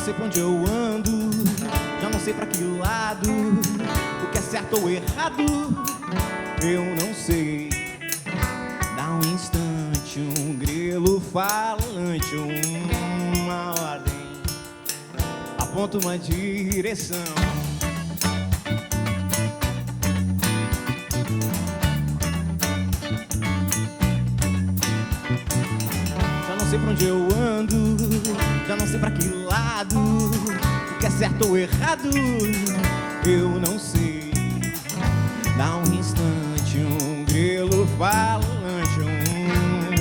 sei pra onde eu ando, já não sei pra que lado, o que é certo ou errado, eu não sei. Dá um instante, um grilo falante, uma ordem, aponta uma direção. Já não sei pra onde eu ando, já não sei pra que lado, o que é certo ou errado, eu não sei. Dá um instante, um grilo falante,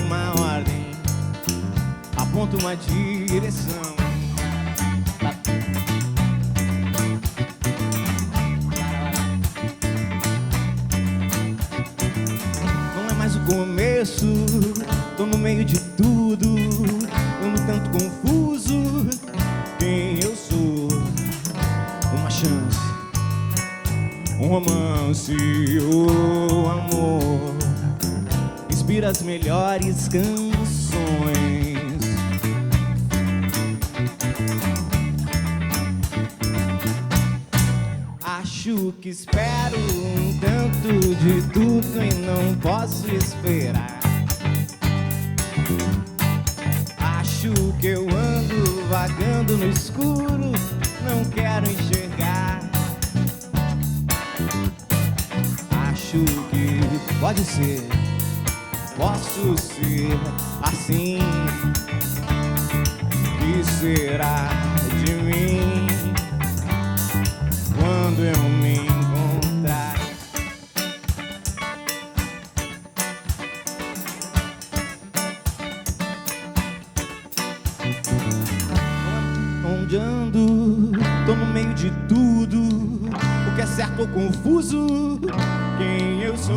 uma ordem, aponta uma direção. Não é mais o começo, tô no meio de tudo, ando tanto confuso. Quem eu sou? Uma chance, um romance, o amor inspira as melhores canções. Acho que espero um tanto de tudo e não posso esperar. Acho que eu ando vagando no escuro, não quero enxergar. Acho que pode ser, posso ser assim. Que será de mim quando eu me encontrar? Onde ando, tô no meio de tudo, o que é certo ou confuso, quem eu sou.